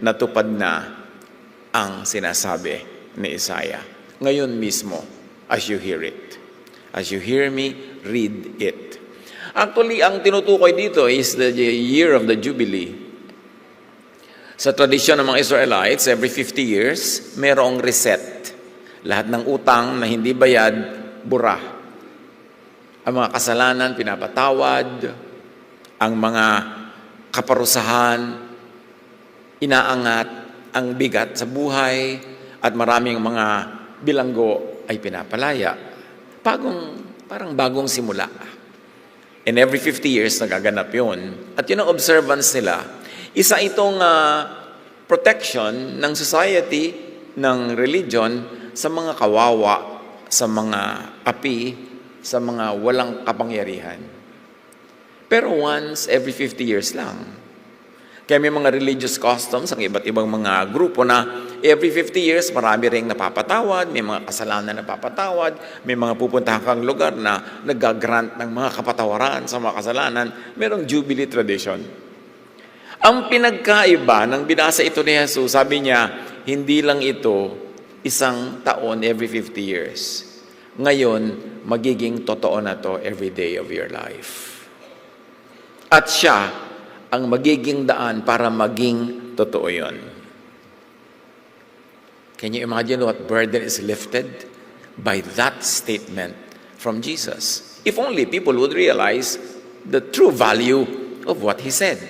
natupad na ang sinasabi ni Isaiah. Ngayon mismo, as you hear it. As you hear me, read it. Actually, ang tinutukoy dito is the year of the Jubilee. Sa tradisyon ng mga Israelites, every 50 years, mayroong reset. Lahat ng utang na hindi bayad, bura. Ang mga kasalanan, pinapatawad. Ang mga kaparusahan, inaangat. Ang bigat sa buhay. At maraming mga bilanggo ay pinapalaya. Parang bagong simula. And every 50 years, nagaganap yun. At yun ang observance nila. Isa itong protection ng society, ng religion, sa mga kawawa, sa mga api, sa mga walang kapangyarihan. Pero once every 50 years lang. Kaya may mga religious customs ang iba't ibang mga grupo na every 50 years marami ring napapatawad, may mga kasalanan na napapatawad, may mga pupuntahan kang lugar na nag-grant ng mga kapatawaran sa mga kasalanan. Merong Jubilee tradition. Ang pinagkaiba ng binasa ito ni Jesus, sabi niya, hindi lang ito isang taon every 50 years. Ngayon, magiging totoo na to every day of your life. At siya ang magiging daan para maging totoo yun. Can you imagine what burden is lifted by that statement from Jesus? If only people would realize the true value of what he said.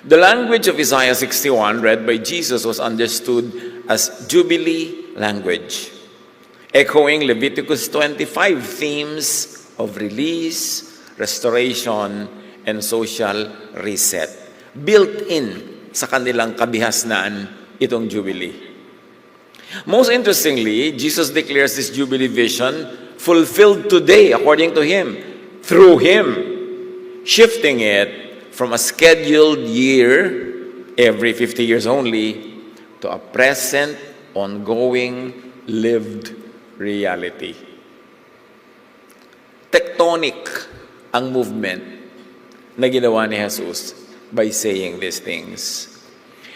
The language of Isaiah 61 read by Jesus was understood as Jubilee language, echoing Leviticus 25 themes of release, restoration, and social reset. Built in sa kanilang kabihasnan itong Jubilee. Most interestingly, Jesus declares this Jubilee vision fulfilled today according to Him, through Him, shifting it from a scheduled year, every 50 years only, to a present, ongoing, lived reality. Tectonic ang movement na ginawa ni Jesus by saying these things.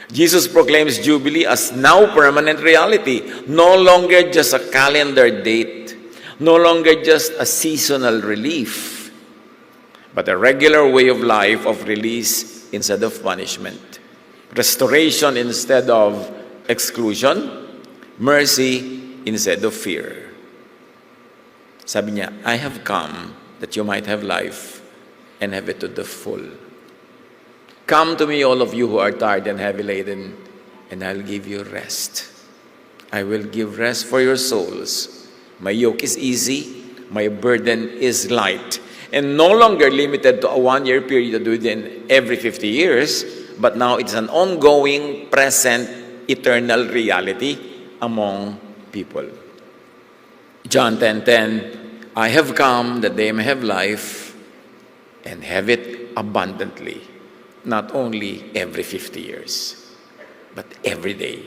Jesus proclaims Jubilee as now permanent reality, no longer just a calendar date, no longer just a seasonal relief, but a regular way of life of release instead of punishment, restoration instead of exclusion, mercy instead of fear. Sabi niya, I have come that you might have life and have it to the full. Come to me, all of you who are tired and heavy laden, and I'll give you rest. I will give rest for your souls. My yoke is easy, my burden is light, and no longer limited to a one-year period within every 50 years, but now it's an ongoing, present, eternal reality among people. John 10:10, I have come that they may have life and have it abundantly, not only every 50 years, but every day.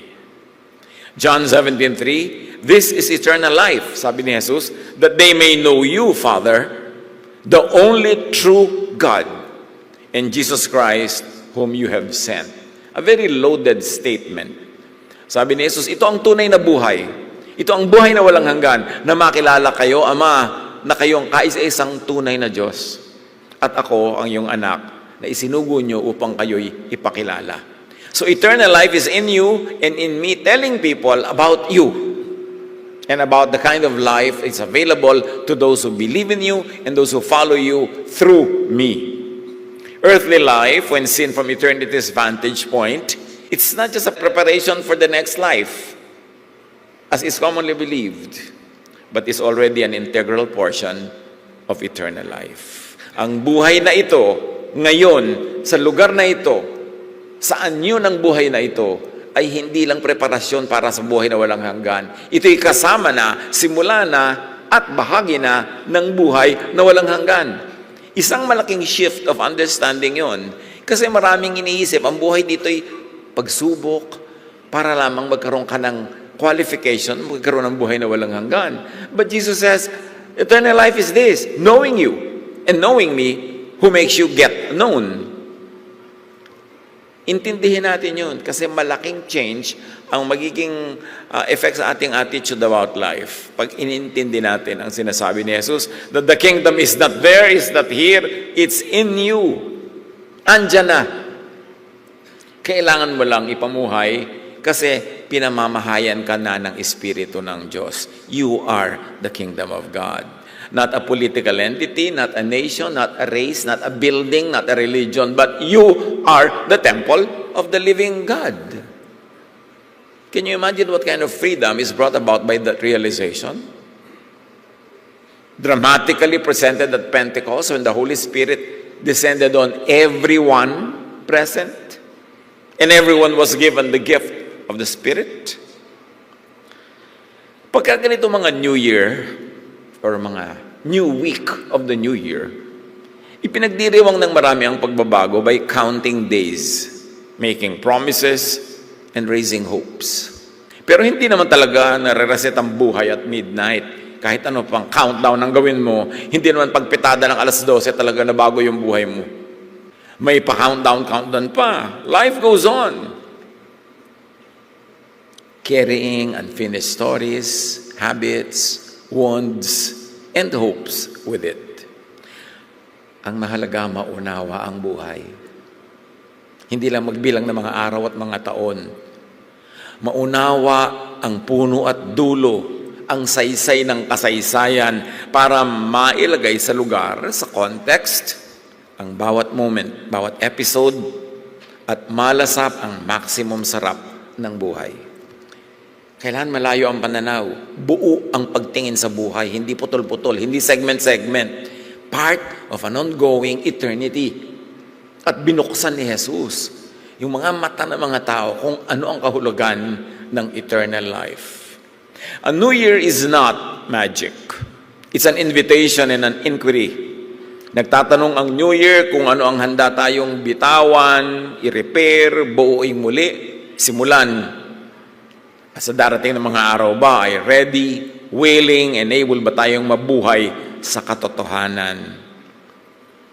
John 17:3, this is eternal life, sabi ni Jesus, that they may know you, Father, the only true God, and Jesus Christ, whom you have sent. A very loaded statement. Sabi ni Jesus, ito ang tunay na buhay. Ito ang buhay na walang hanggan, na makilala kayo, Ama, na kayong kaisa-isang tunay na Diyos. At ako ang iyong anak na isinugo nyo upang kayo'y ipakilala. So eternal life is in you and in me, telling people about you and about the kind of life is available to those who believe in you and those who follow you through me. Earthly life, when seen from eternity's vantage point, it's not just a preparation for the next life, as is commonly believed, but is already an integral portion of eternal life. Ang buhay na ito, ngayon, sa lugar na ito, saan yun ang buhay na ito, ay hindi lang preparasyon para sa buhay na walang hanggan. Ito'y kasama na, simula na, at bahagi na ng buhay na walang hanggan. Isang malaking shift of understanding yon. Kasi maraming iniisip, ang buhay dito'y pagsubok, para lamang magkaroon ka ng qualification, magkaroon ng buhay na walang hanggan. But Jesus says, eternal life is this, knowing you, and knowing me, who makes you get known. Intindihin natin yun kasi malaking change ang magiging effect sa ating attitude about life. Pag inintindi natin ang sinasabi ni Jesus, that the kingdom is not there, is not here, it's in you. Andyan na. Kailangan mo lang ipamuhay kasi pinamamahayan ka na ng Espiritu ng Diyos. You are the kingdom of God. Not a political entity, not a nation, not a race, not a building, not a religion, but you are the temple of the living God. Can you imagine what kind of freedom is brought about by that realization? Dramatically presented at Pentecost when the Holy Spirit descended on everyone present and everyone was given the gift of the Spirit. Pagka ganito mga New Year or mga new week of the New Year, ipinagdiriwang ng marami ang pagbabago by counting days, making promises, and raising hopes. Pero hindi naman talaga nare-reset ang buhay at midnight. Kahit ano pang countdown ang gawin mo, hindi naman pagpitada ng alas 12 talaga na bago yung buhay mo. May pa-countdown pa. Life goes on. Carrying unfinished stories, habits, wounds, and hopes with it. Ang mahalaga, maunawa ang buhay. Hindi lang magbilang ng mga araw at mga taon. Maunawa ang puno at dulo, ang saysay ng kasaysayan para mailagay sa lugar, sa context, ang bawat moment, bawat episode, at malasap ang maximum sarap ng buhay. Kailangan malayo ang pananaw. Buo ang pagtingin sa buhay. Hindi putol-putol. Hindi segment-segment. Part of an ongoing eternity. At binuksan ni Jesus yung mga mata ng mga tao kung ano ang kahulugan ng eternal life. A New Year is not magic. It's an invitation and an inquiry. Nagtatanong ang New Year kung ano ang handa tayong bitawan, i-repair, buuin muli, simulan. Sa darating ng mga araw ba ay ready, willing, and able ba tayong mabuhay sa katotohanan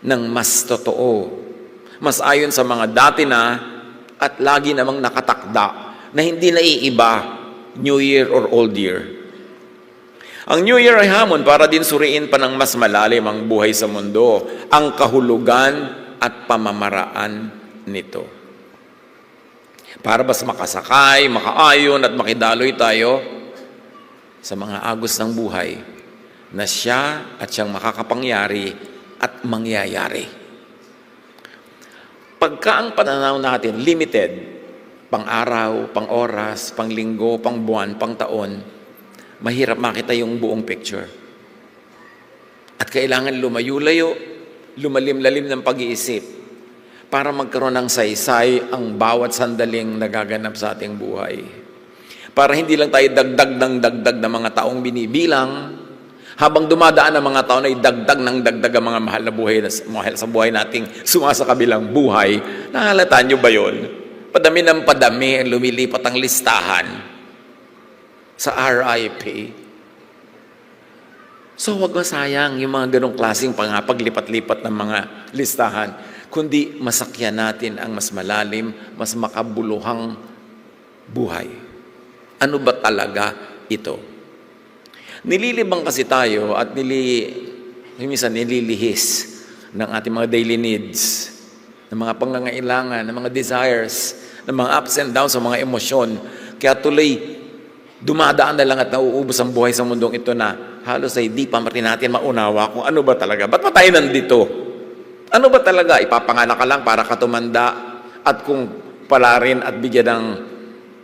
ng mas totoo, mas ayon sa mga dati na at lagi namang nakatakda na hindi naiiba, New Year or Old Year. Ang New Year ay hamon para din suriin pa ng mas malalim ang buhay sa mundo, ang kahulugan at pamamaraan nito. Para mas makasakay, makaayon at makidaloy tayo sa mga agos ng buhay na siya at siyang makakapangyari at mangyayari. Pagka ang pananaw natin limited, pang-araw, pang-oras, pang-linggo, pang-buwan, pang-taon, mahirap makita yung buong picture. At kailangan lumayo-layo, lumalim-lalim ng pag-iisip para magkaroon ng saysay ang bawat sandaling nagaganap sa ating buhay. Para hindi lang tayo dagdag ng mga taong binibilang, habang dumadaan ang mga taon ay dagdag ang mga mahal na buhay mahal sa buhay nating sumasa kabilang buhay. Nahalata nyo ba yun? Padami ng padami, lumilipat ang listahan sa RIP. So wag masayang yung mga ganong klaseng paglipat-lipat ng mga listahan, kundi masakyan natin ang mas malalim, mas makabuluhang buhay. Ano ba talaga ito? Nililibang kasi tayo at minsan nililihis ng ating mga daily needs, ng mga pangangailangan, ng mga desires, ng mga ups and downs, ng mga emosyon. Kaya tuloy, dumadaan na lang at nauubos ang buhay sa mundong ito na halos ay di pa natin maunawa kung ano ba talaga. Ba't pa tayo nandito? Ano ba talaga? Ipapanganak ka lang para ka tumanda at kung pala rin at bigyan ng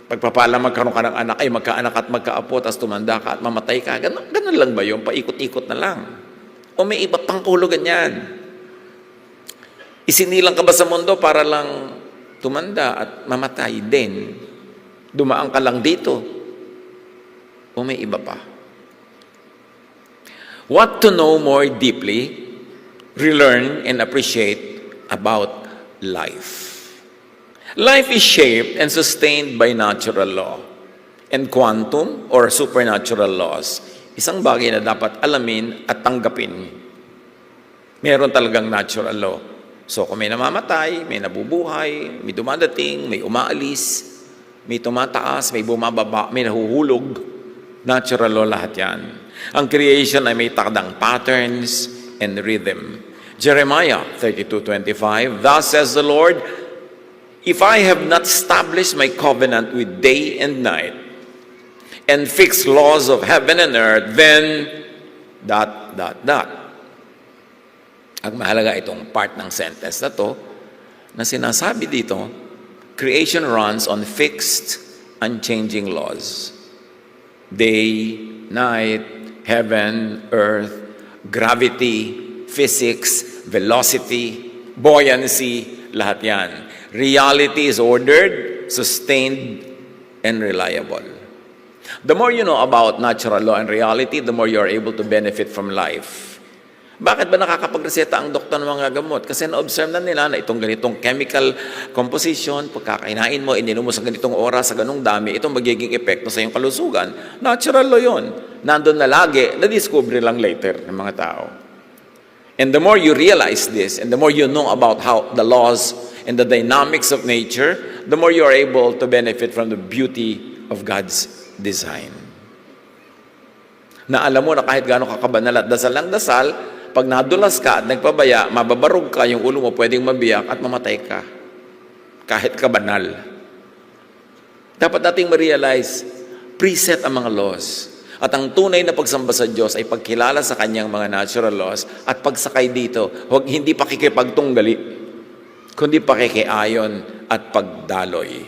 pagpapala magkaroon ka ng anak ay magkaanak at magkaapo at tumanda ka at mamatay ka. Ganun lang ba yun? Paikot-ikot na lang. O may iba pang kahulugan yan? Isinilang ka ba sa mundo para lang tumanda at mamatay din? Dumaan ka lang dito? O may iba pa? What to know more deeply, relearn and appreciate about life. Life is shaped and sustained by natural law and quantum or supernatural laws. Isang bagay na dapat alamin at tanggapin. Meron talagang natural law. So kung may namamatay, may nabubuhay, may dumadating, may umaalis, may tumataas, may bumababa, may nahuhulog, natural law lahat yan. Ang creation ay may takdang patterns and rhythm. Jeremiah 32:25, "Thus says the Lord, if I have not established my covenant with day and night, and fixed laws of heaven and earth, then ... Ang mahalaga itong part ng sentence na to, na sinasabi dito, creation runs on fixed, unchanging laws. Day, night, heaven, earth, gravity, physics, velocity, buoyancy, lahat yan. Reality is ordered, sustained, and reliable. The more you know about natural law and reality, the more you are able to benefit from life. Bakit ba nakakapagreseta ang doktor ng mga gamot? Kasi na-observe na nila na itong ganitong chemical composition, pagkakainain mo, ininom mo sa ganitong oras, sa ganung dami, itong magiging epekto sa iyong kalusugan. Natural law yun. Nandun na lagi, na-discover lang later ng mga tao. And the more you realize this, and the more you know about how the laws and the dynamics of nature, the more you are able to benefit from the beauty of God's design. Na alam mo na kahit gaano kakabanal at dasal lang dasal, pag nadulas ka at nagpabaya, mababarog ka, yung ulo mo pwedeng mabiyak at mamatay ka. Kahit kabanal. Dapat nating ma-realize, preset ang mga laws. At ang tunay na pagsamba sa Diyos ay pagkilala sa kanyang mga natural laws at pagsakay dito, hindi pakikipagtunggali, kundi pakikiayon at pagdaloy.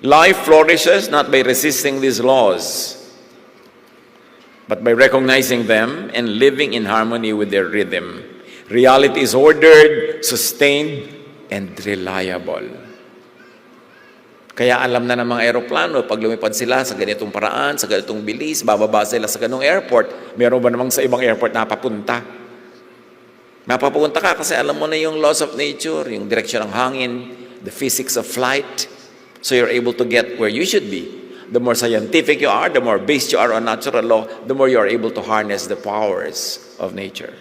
Life flourishes not by resisting these laws, but by recognizing them and living in harmony with their rhythm. Reality is ordered, sustained, and reliable. Kaya alam na ng mga aeroplano, pag lumipad sila sa ganitong paraan, sa ganitong bilis, bababa sila sa ganong airport, meron ba namang sa ibang airport napapunta? Mapapunta ka kasi alam mo na yung laws of nature, yung direksyon ng hangin, the physics of flight, so you're able to get where you should be. The more scientific you are, the more based you are on natural law, the more you are able to harness the powers of nature.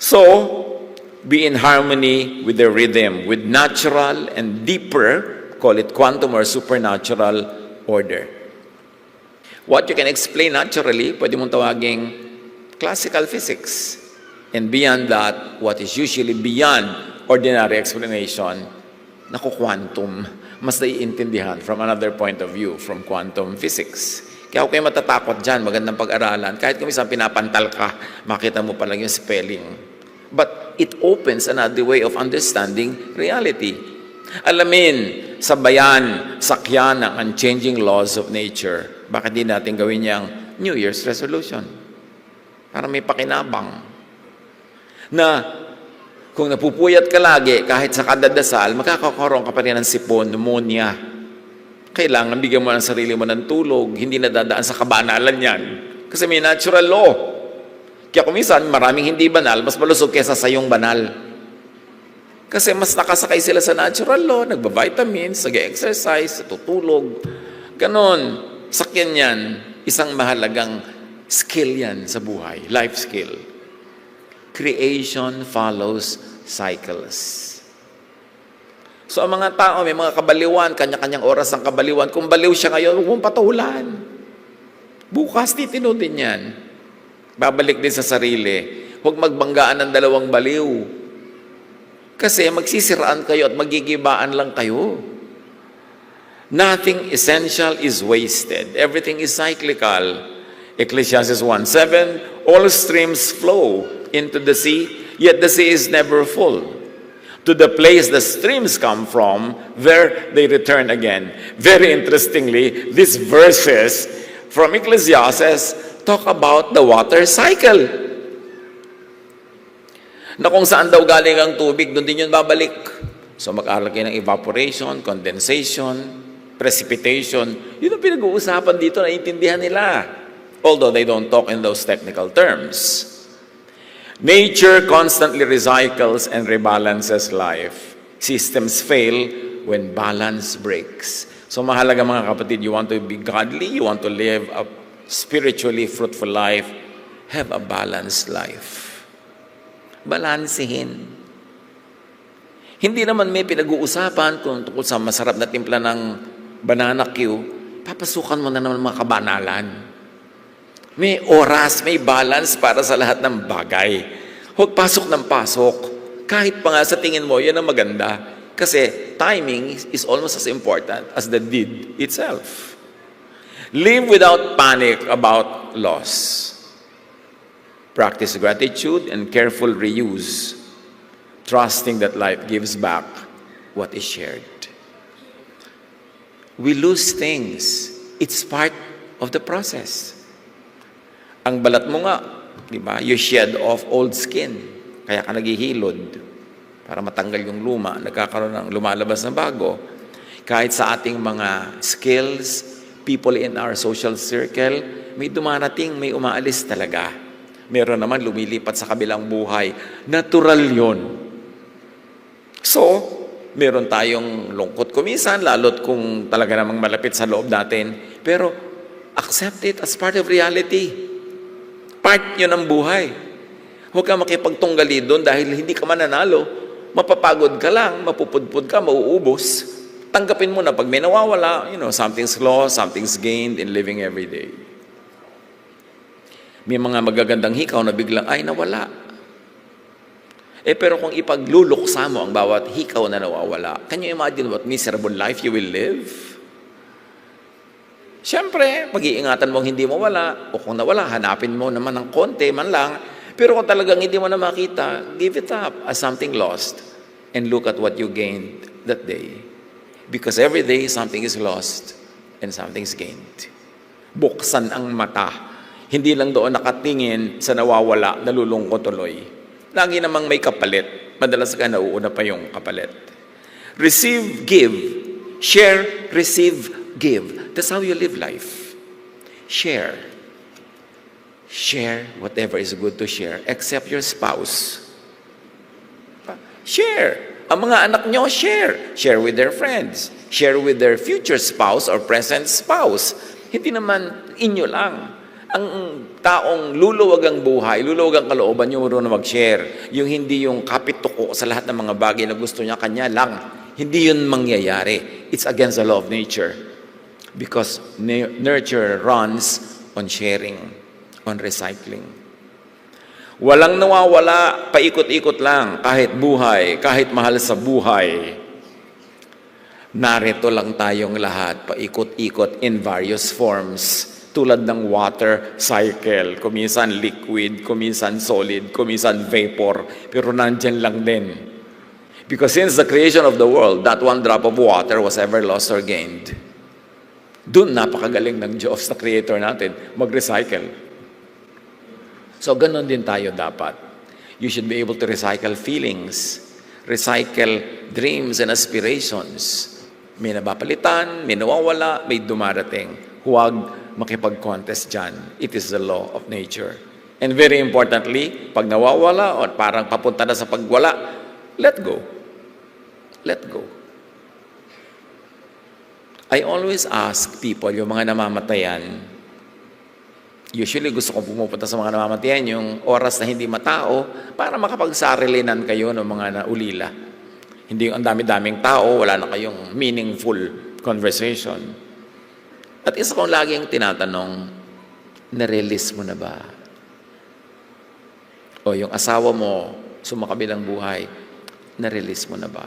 So, be in harmony with the rhythm, with natural and deeper, call it quantum or supernatural order. What you can explain naturally, pwede mong tawaging classical physics. And beyond that, what is usually beyond ordinary explanation, quantum, mas naiintindihan from another point of view, from quantum physics. Kaya huwag kayo matatakot dyan, magandang pag-aralan. Kahit kung isang pinapantal ka, makita mo pa lang yung spelling. But it opens another way of understanding reality. Alamin, sabayan, sakyan ang unchanging laws of nature. Bakit di natin gawin niyang New Year's resolution? Para may pakinabang. Na kung napupuyat ka lagi, kahit sa kadadasal, makakakaroon ka pa rin ng sipon, pneumonia. Kailangan bigyan mo ng sarili mo ng tulog, hindi nadadaan sa kabanalan yan. Kasi may natural law. Kaya kung minsan, maraming hindi banal, mas malusog kesa sa yung banal. Kasi mas nakasakay sila sa natural law, nagba-vitamins, nag-exercise, tutulog. Ganon, sakyan yan. Isang mahalagang skill yan sa buhay, life skill. Creation follows cycles. So ang mga tao, may mga kabaliwan, kanya-kanyang oras ang kabaliwan. Kung baliw siya ngayon, huwag mong patulan. Bukas, titino din yan. Babalik din sa sarili. Huwag magbanggaan ng dalawang baliw. Kasi magsisiraan kayo at magigibaan lang kayo. Nothing essential is wasted. Everything is cyclical. Ecclesiastes 1:7, all streams flow into the sea, yet the sea is never full. To the place the streams come from, there they return again. Very interestingly, these verses from Ecclesiastes talk about the water cycle. Na kung saan daw galing ang tubig, doon din yun babalik. So mag-aaral kayo ng evaporation, condensation, precipitation. Yun ang pinag-uusapan dito, naiintindihan nila. Although they don't talk in those technical terms. Nature constantly recycles and rebalances life. Systems fail when balance breaks. So mahalaga mga kapatid, you want to be godly, you want to live a spiritually fruitful life, have a balanced life. Balansehin. Hindi naman may pinag-uusapan kung tungkol sa masarap na timpla ng banana Q, papasukan mo na naman mga kabanalan. May oras, may balance para sa lahat ng bagay. Huwag pasok ng pasok. Kahit pa nga sa tingin mo, yan ang maganda. Kasi timing is almost as important as the deed itself. Live without panic about loss. Practice gratitude and careful reuse, trusting that life gives back what is shared. We lose things. It's part of the process. Ang balat mo nga, di ba? You shed off old skin. Kaya ka naghihilod para matanggal yung luma. Nagkakaroon ng lumalabas na bago. Kahit sa ating mga skills, people in our social circle, may dumarating, may umaalis talaga. Meron naman lumilipat sa kabilang buhay. Natural yon. So, meron tayong lungkot kumisan, lalo't kung talaga namang malapit sa loob natin. Pero, accept it as part of reality. Part yun ng buhay. Huwag ka makipagtunggali doon dahil hindi ka mananalo. Mapapagod ka lang, mapupudpud ka, mauubos. Tanggapin mo na pag may nawawala, something's lost, something's gained in living every day. May mga magagandang hikaw na biglang, ay, nawala. Pero kung ipagluluksa mo ang bawat hikaw na nawawala, can you imagine what miserable life you will live? Siyempre, mag-iingatan mong hindi mo wala, o kung nawala, hanapin mo naman ng konti man lang, pero kung talagang hindi mo na makita, give it up as something lost and look at what you gained that day. Because every day, something is lost and something's gained. Buksan ang mata. Hindi lang doon nakatingin sa nawawala, nalulungkot tuloy. Lagi namang may kapalit. Madalas ka nauuna pa yung kapalit. Receive, give. Share, receive, give. That's how you live life. Share. Share whatever is good to share, except your spouse. Share. Ang mga anak nyo, share. Share with their friends. Share with their future spouse or present spouse. Hindi naman inyo lang. Ang taong luluwag ang buhay, luluwag ang kalooban, yung marunong mag-share. Yung hindi yung kapit-tuko sa lahat ng mga bagay na gusto niya, kanya lang. Hindi yun mangyayari. It's against the law of nature. Because nurture runs on sharing, on recycling. Walang nawawala, paikot-ikot lang, kahit buhay, kahit mahal sa buhay. Narito lang tayong lahat, paikot-ikot in various forms. Tulad ng water cycle, kuminsan liquid, kuminsan solid, kuminsan vapor, pero nandyan lang din. Because since the creation of the world, not one drop of water was ever lost or gained. Doon napakagaling ng Diyos na creator natin, mag-recycle. So ganun din tayo dapat. You should be able to recycle feelings, recycle dreams and aspirations. May nabapalitan, may nawawala, may dumarating. Huwag makipag-contest dyan. It is the law of nature. And very importantly, pag nawawala o parang papunta na sa pagwala, let go. Let go. I always ask people, yung mga namamatayan, usually gusto kong pumupunta sa mga namamatayan, yung oras na hindi matao, para makapagsarilinan kayo ng mga naulila. Hindi yung ang dami-daming tao, wala na kayong meaningful conversation. At isa kong laging tinatanong, na-release mo na ba? O yung asawa mo, sumakabilang buhay, na-release mo na ba?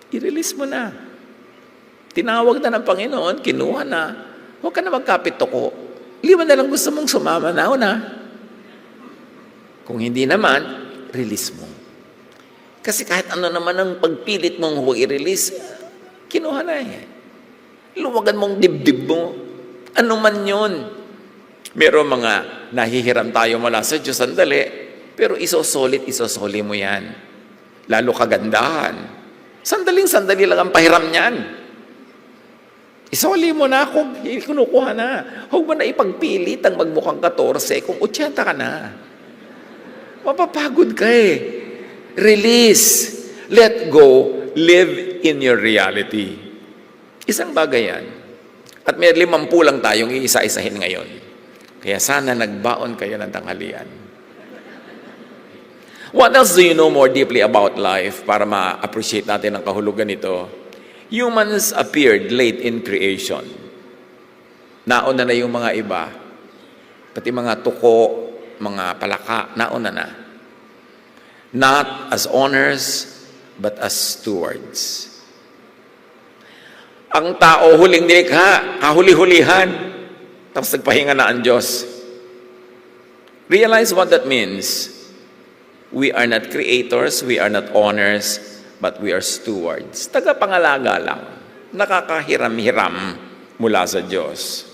I-release mo na. Tinawag na ng Panginoon, kinuha na. Huwag ka na magkapit-tuko. Lima na lang gusto mong sumama na una. Kung hindi naman, release mo. Kasi kahit ano naman ang pagpilit mong huwag i-release, kinuha na eh. Luwagan mong dibdib mo. Ano man yun. Meron mga nahihiram tayo mula sa Diyos, sandali. Pero isosoli mo yan. Lalo kagandahan. Sandaling-sandali lang ang pahiram niyan. Isoli mo na kung kinukuha na. Huwag mo na ipagpilit ang magmukhang 14 kung 80 ka na. Mapapagod ka eh. Release. Let go. Live in your reality. Isang bagay yan. At may 50 lang tayong iisa-isahin ngayon. Kaya sana nagbaon kayo ng tanghalian. What else do you know more deeply about life para ma-appreciate natin ang kahulugan nito? Humans appeared late in creation. Nauna na yung mga iba. Pati mga tuko, mga palaka, nauna na. Not as owners, but as stewards. Ang tao huling nilikha, kahuli-hulihan, tapos nagpahinga na ang Diyos. Realize what that means. We are not creators, we are not owners, but we are stewards. Tagapangalaga lang, nakakahiram-hiram mula sa Diyos.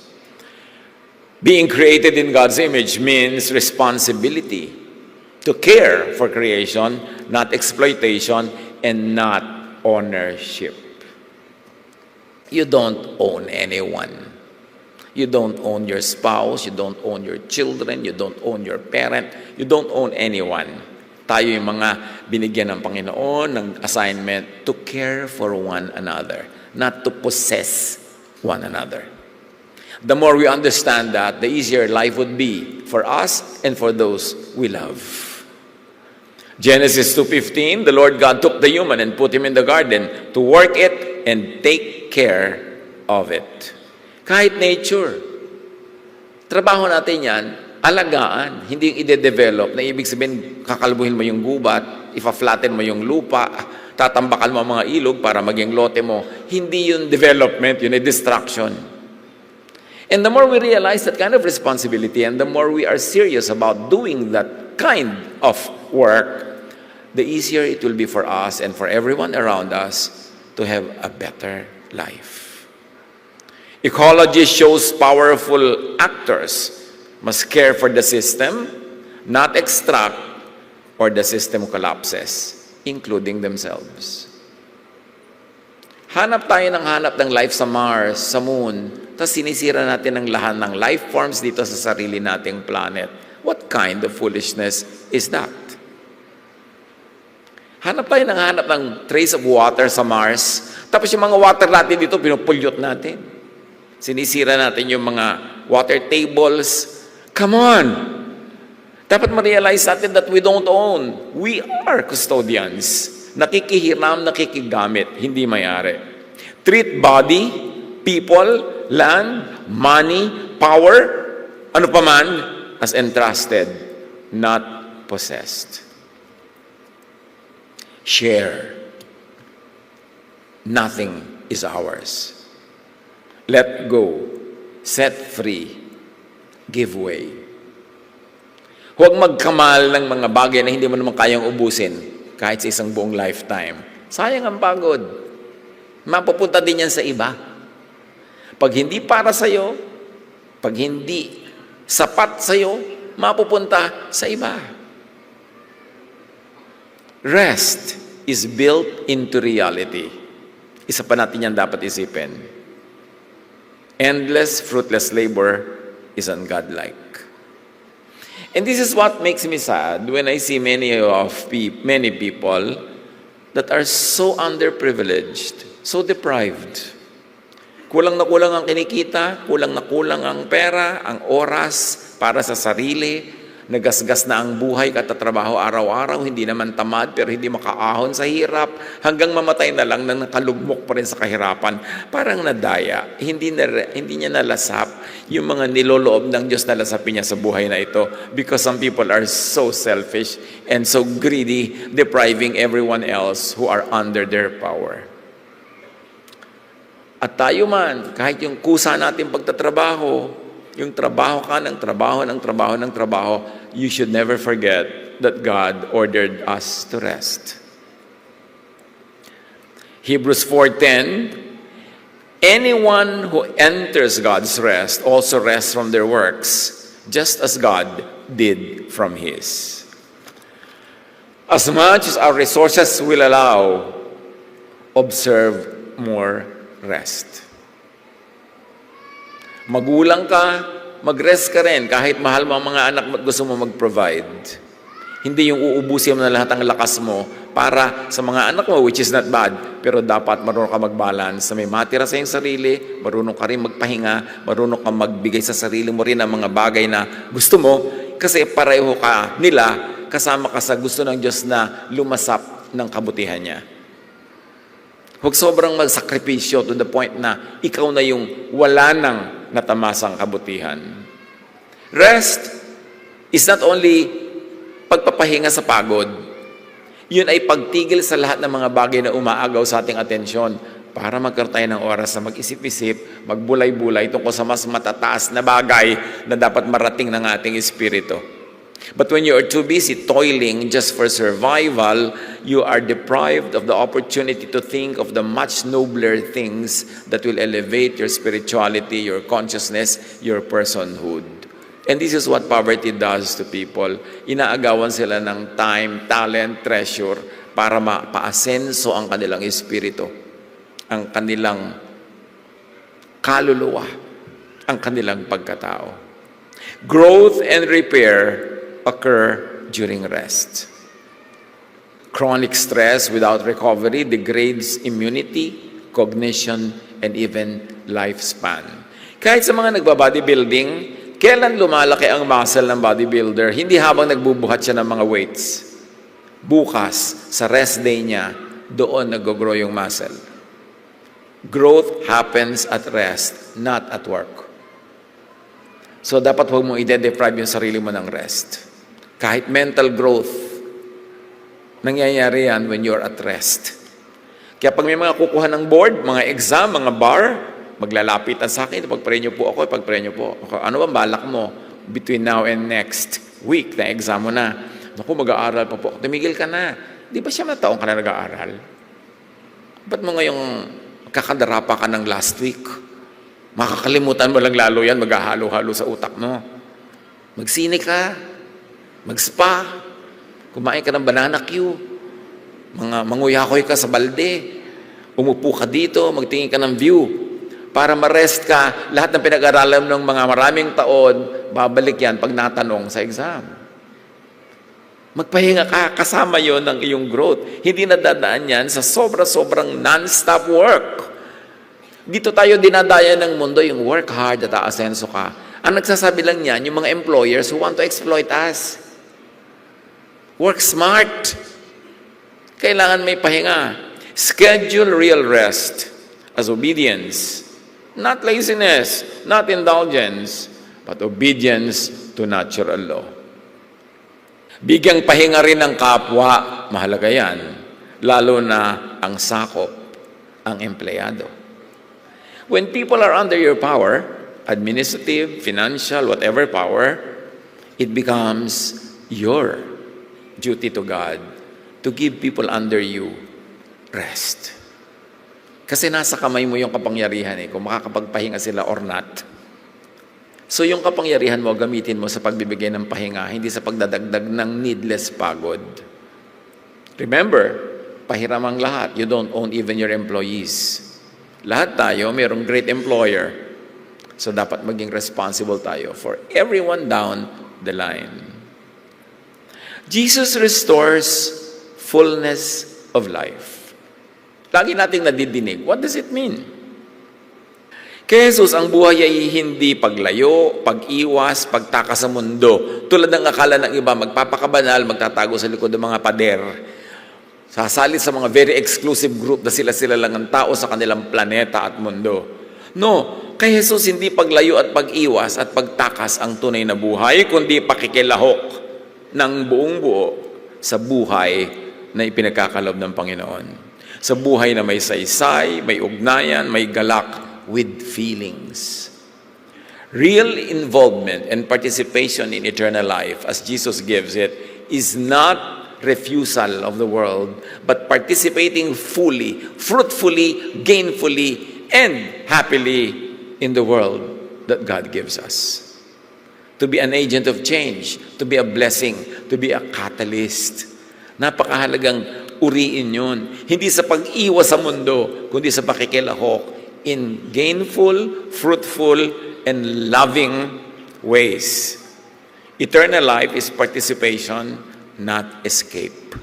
Being created in God's image means responsibility to care for creation, not exploitation, and not ownership. You don't own anyone. You don't own your spouse, you don't own your children, you don't own your parent, you don't own anyone. Tayo yung mga binigyan ng Panginoon ng assignment to care for one another, not to possess one another. The more we understand that, the easier life would be for us and for those we love. Genesis 2:15, the Lord God took the human and put him in the garden to work it and take care of it. Kahit nature, trabaho natin yan, alagaan, hindi yung ide-develop, na ibig sabihin, kakalbuhin mo yung gubat, ifa-flatten mo yung lupa, tatambakan mo ang mga ilog para maging lote mo. Hindi yun development, yun ay distraction. And the more we realize that kind of responsibility, and the more we are serious about doing that kind of work, the easier it will be for us and for everyone around us to have a better life. Ecology shows powerful actors must care for the system, not extract, or the system collapses, including themselves. Hanap tayo ng life sa Mars, sa Moon, tapos sinisira natin ang lahat ng life forms dito sa sarili nating planet. What kind of foolishness is that? Hanap ng trace of water sa Mars, tapos yung mga water natin dito, pinupulyot natin. Sinisira natin yung mga water tables. Come on! Dapat ma-realize natin that we don't own. We are custodians. Nakikihiram, nakikigamit, hindi mayari. Treat body, people, land, money, power, ano pa man, as entrusted, not possessed. Share. Nothing is ours. Let go. Set free. Give way. Huwag magkamal ng mga bagay na hindi mo naman kayang ubusin kahit sa isang buong lifetime. Sayang ang pagod. Mapupunta din yan sa iba. Pag hindi para sa'yo, pag hindi sapat sa'yo, mapupunta sa iba. Rest is built into reality. Isa pa natin yan dapat isipin. Endless, fruitless labor is ungodlike. And this is what makes me sad when I see many people that are so underprivileged, so deprived. Kulang na kulang ang kinikita, kulang na kulang ang pera, ang oras para sa sarili, nagasgas na ang buhay katatrabaho araw-araw, hindi naman tamad pero hindi makaahon sa hirap, hanggang mamatay na lang nang nakalugmok pa rin sa kahirapan. Parang nadaya, hindi niya nalasap yung mga niloloob ng Diyos na lasapin niya sa buhay na ito, because some people are so selfish and so greedy, depriving everyone else who are under their power. At tayo man, kahit yung kusa natin pagtatrabaho, yung trabaho ka ng trabaho, you should never forget that God ordered us to rest. Hebrews 4:10, anyone who enters God's rest also rests from their works, just as God did from His. As much as our resources will allow, observe more rest. Magulang ka, mag-rest ka rin kahit mahal mo ang mga anak mo at gusto mo mag-provide. Hindi yung uubusin mo na lahat ng lakas mo para sa mga anak mo, which is not bad, pero dapat marunong ka mag-balance na may matira sa iyong sarili, marunong ka rin magpahinga, marunong ka magbigay sa sarili mo rin ng mga bagay na gusto mo, kasi pareho ka nila kasama ka sa gusto ng Diyos na lumasap ng kabutihan niya. Huwag sobrang magsakripisyo to the point na ikaw na yung wala nang natamasang kabutihan. Rest is not only pagpapahinga sa pagod. Yun ay pagtigil sa lahat ng mga bagay na umaagaw sa ating atensyon para magkaroon tayo ng oras na mag-isip-isip, magbulay-bulay tungkol sa mas matataas na bagay na dapat marating ng ating espiritu. But when you are too busy toiling just for survival, you are deprived of the opportunity to think of the much nobler things that will elevate your spirituality, your consciousness, your personhood. And this is what poverty does to people. Inaagawan sila ng time, talent, treasure para mapaasenso ang kanilang espiritu, ang kanilang kaluluwa, ang kanilang pagkatao. Growth and repair occur during rest. Chronic stress without recovery degrades immunity, cognition, and even lifespan. Kahit sa mga nagba-bodybuilding, kailan lumalaki ang muscle ng bodybuilder? Hindi habang nagbubuhat siya ng mga weights. Bukas, sa rest day niya, doon nag-grow yung muscle. Growth happens at rest, not at work. So dapat huwag mong i-deprive yung sarili mo ng rest. Kahit mental growth, nangyayari yan when you're at rest. Kaya pag may mga kukuha ng board, mga exam, mga bar, maglalapitan sa akin, pag-pray niyo po ako, pag-pray niyo po. Ano bang balak mo between now and next week na exam mo na? Naku, mag-aaral pa po. Tumigil ka na. Di ba siya na taong ka na nag-aaral? Ba't mo ngayong kakadarapa ka ng last week? Makakalimutan mo lang lalo yan, maghahalo-halo sa utak mo. Magsine ka, mag-spa, kumain ka ng banana Q, manguyakoy ka sa balde, umupo ka dito, magtingin ka ng view, para ma-rest ka, lahat ng pinag-aralan ng mga maraming taon, babalik yan pag natanong sa exam. Magpahinga ka, kasama yon ng iyong growth. Hindi nadadaan yan sa sobra-sobrang non-stop work. Dito tayo dinadaya ng mundo, yung work hard at aasenso ka. Ang nagsasabi lang yan, yung mga employers who want to exploit us. Work smart. Kailangan may pahinga. Schedule real rest as obedience. Not laziness, not indulgence, but obedience to natural law. Bigyang pahinga rin ng kapwa, mahalaga yan, lalo na ang sakop, ang empleyado. When people are under your power, administrative, financial, whatever power, it becomes your duty to God to give people under you rest. Kasi nasa kamay mo yung kapangyarihan kung makakapagpahinga sila or not. So yung kapangyarihan mo, gamitin mo sa pagbibigay ng pahinga, hindi sa pagdadagdag ng needless pagod. Remember, pahiram ang lahat. You don't own even your employees. Lahat tayo, mayroong great employer. So dapat maging responsible tayo for everyone down the line. Jesus restores fullness of life. Lagi nating nadidinig. What does it mean? Kay Jesus, ang buhay ay hindi paglayo, pag-iwas, pagtakas sa mundo. Tulad ng akala ng iba, magpapakabanal, magtatago sa likod ng mga pader. Sasalit sa mga very exclusive group na sila-sila lang ang tao sa kanilang planeta at mundo. No, kay Jesus hindi paglayo at pag-iwas at pagtakas ang tunay na buhay, kundi pakikilahok ng buong buo sa buhay na ipinagkakalob ng Panginoon. Sa buhay na may saysay, may ugnayan, may galak, with feelings. Real involvement and participation in eternal life, as Jesus gives it, is not refusal of the world, but participating fully, fruitfully, gainfully, and happily in the world that God gives us. To be an agent of change, to be a blessing, to be a catalyst. Napakahalagang uriin yun. Hindi sa pag-iwas sa mundo, kundi sa pakikilahok in gainful, fruitful, and loving ways. Eternal life is participation, not escape.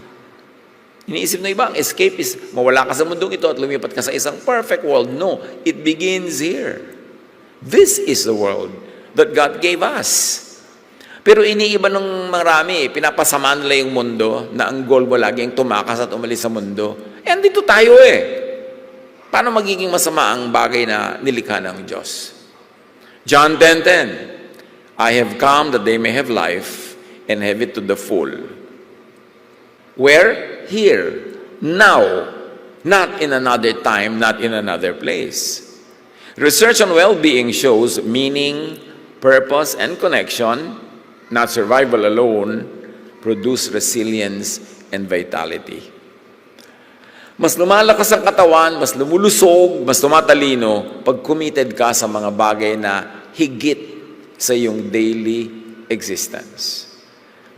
Iniisip na iba, ang escape is mawala ka sa mundong ito at lumipat ka sa isang perfect world. No, it begins here. This is the world that God gave us. Pero iniiba ng marami, pinapasama nila yung mundo na ang goal mo laging tumakas at umalis sa mundo. Eh, andito tayo eh. Paano magiging masama ang bagay na nilikha ng Diyos? John 10:10, I have come that they may have life and have it to the full. Where? Here. Now. Not in another time, not in another place. Research on well-being shows meaning, purpose, and connection, not survival alone, produce resilience and vitality. Mas lumalakas ang katawan, mas lumulusog, mas tumatalino pag committed ka sa mga bagay na higit sa iyong daily existence.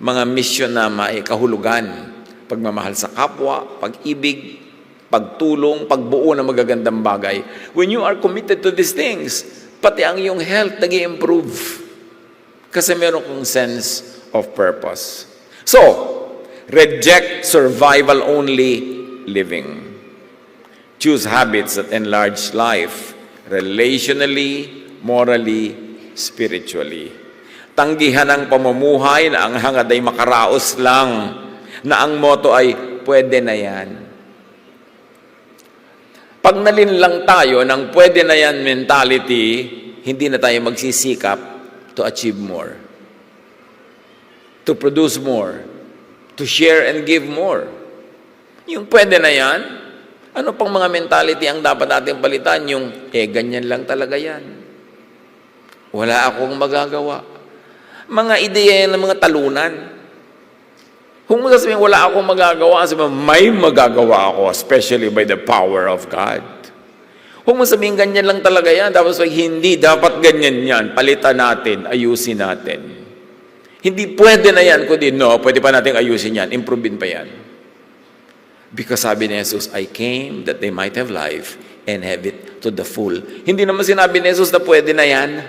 Mga mission na maikahulugan, pagmamahal sa kapwa, pag-ibig, pagtulong, pagbuo ng magagandang bagay. When you are committed to these things, pati ang iyong health nag-i-improve. Kasi meron kong sense of purpose. So, reject survival-only living. Choose habits that enlarge life, relationally, morally, spiritually. Tanggihan ang pamumuhay na ang hangad ay makaraos lang, na ang motto ay, pwede na yan. Pag nalinlang tayo ng pwede na yan mentality, hindi na tayo magsisikap to achieve more, to produce more, to share and give more. Yung pwede na yan, ano pang mga mentality ang dapat natin palitan? Yung, ganyan lang talaga yan. Wala akong magagawa. Mga ideya yan ng mga talunan. Kung mo sasabihin, wala akong magagawa, sabihin, may magagawa ako, especially by the power of God. Kung mo sabihin, ganyan lang talaga yan, dapat sabihin, hindi, dapat ganyan yan, palitan natin, ayusin natin. Hindi pwede na yan, kundi no, pwede pa natin ayusin yan, improvein pa yan. Because sabi ni Jesus, I came that they might have life and have it to the full. Hindi naman sinabi ni Jesus na pwede na yan.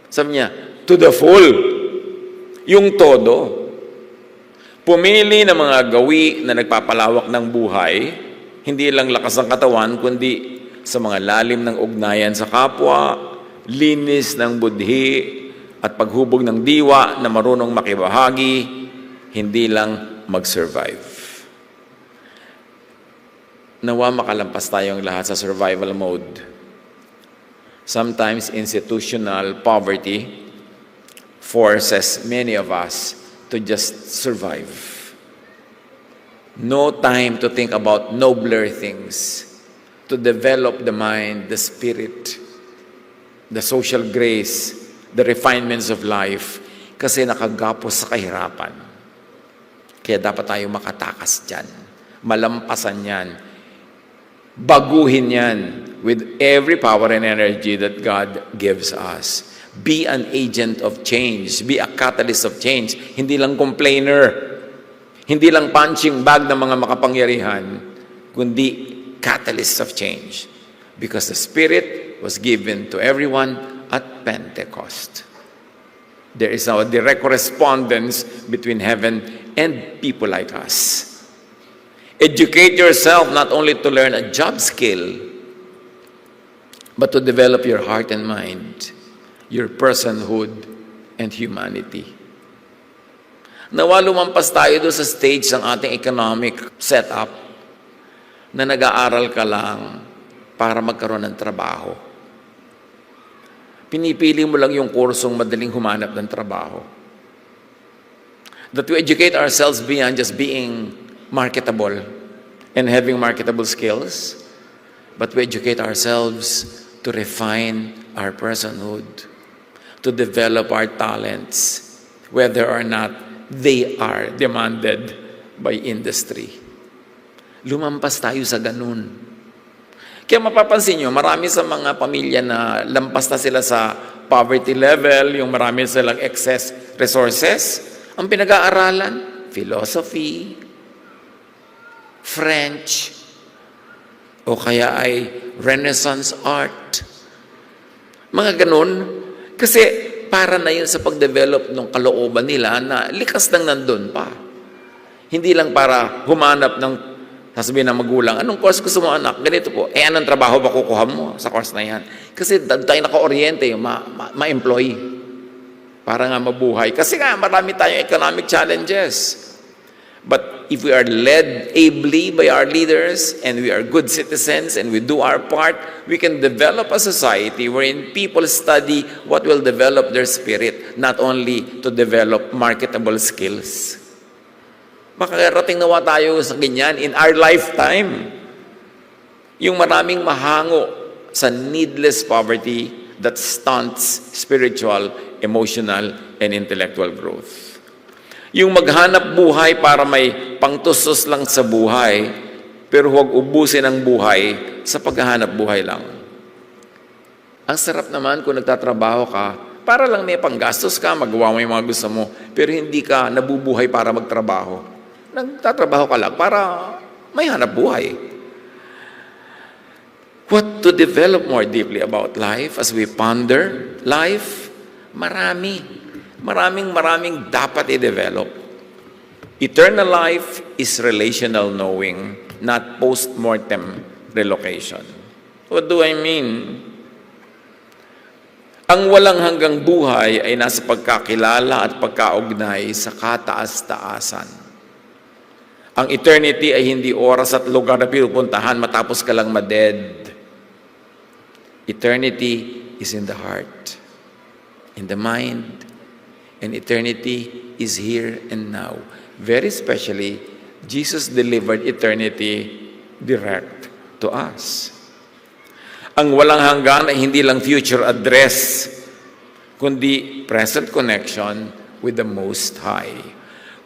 Sabi niya, to the full. Yung todo. Pumili ng mga gawi na nagpapalawak ng buhay, hindi lang lakas ng katawan, kundi sa mga lalim ng ugnayan sa kapwa, linis ng budhi, at paghubog ng diwa na marunong makibahagi, hindi lang mag-survive. Nawa makalampas tayong lahat sa survival mode. Sometimes institutional poverty forces many of us to just survive. No time to think about nobler things, to develop the mind, the spirit, the social grace, the refinements of life, kasi nakagapos sa kahirapan. Kaya dapat tayo makatakas dyan, malampasan yan, baguhin yan with every power and energy that God gives us. Be an agent of change. Be a catalyst of change. Hindi lang complainer. Hindi lang punching bag ng mga makapangyarihan, kundi catalyst of change. Because the Spirit was given to everyone at Pentecost. There is now a direct correspondence between heaven and people like us. Educate yourself not only to learn a job skill, but to develop your heart and mind, your personhood and humanity. Nawa lumampas tayo doon sa stage ng ating economic setup na nag-aaral ka lang para magkaroon ng trabaho. Pinipili mo lang yung kursong madaling humanap ng trabaho. That we educate ourselves beyond just being marketable and having marketable skills, but we educate ourselves to refine our personhood, to develop our talents, whether or not they are demanded by industry. Lumampas tayo sa ganun. Kaya mapapansin nyo, marami sa mga pamilya na lampas na sila sa poverty level, yung marami silang excess resources, ang pinag-aaralan, philosophy, French, o kaya ay Renaissance art. Mga ganun, kasi para na yun sa pag-develop ng kalooban nila na likas lang nandun pa. Hindi lang para humanap ng, sasabihin ng magulang, anong course gusto mo anak? Ganito po. Anong trabaho ba kukuha mo sa course na yan? Kasi tayo naka-oriente, ma-employee. para nga mabuhay. Kasi nga, marami tayong economic challenges. But if we are led ably by our leaders and we are good citizens and we do our part, we can develop a society wherein people study what will develop their spirit, not only to develop marketable skills. Makakarating nawa tayo sa ganyan in our lifetime. Yung maraming mahango sa needless poverty that stunts spiritual, emotional, and intellectual growth. Yung maghanap buhay para may pangtustos lang sa buhay, pero huwag ubusin ang buhay sa paghahanap buhay lang. Ang sarap naman kung nagtatrabaho ka, para lang may panggastos ka, magawa mo yung mga gusto mo, pero hindi ka nabubuhay para magtrabaho. Nagtatrabaho ka lang para may hanap buhay. What to develop more deeply about life as we ponder life? Maraming dapat i-develop. Eternal life is relational knowing, not post-mortem relocation. What do I mean? Ang walang hanggang buhay ay nasa pagkakilala at pagkaugnay sa kataas-taasan. Ang eternity ay hindi oras at lugar na pinupuntahan matapos ka lang ma-dead. Eternity is in the heart, in the mind, and eternity is here and now. Very specially, Jesus delivered eternity direct to us. Ang walang hanggan ay hindi lang future address, kundi present connection with the Most High.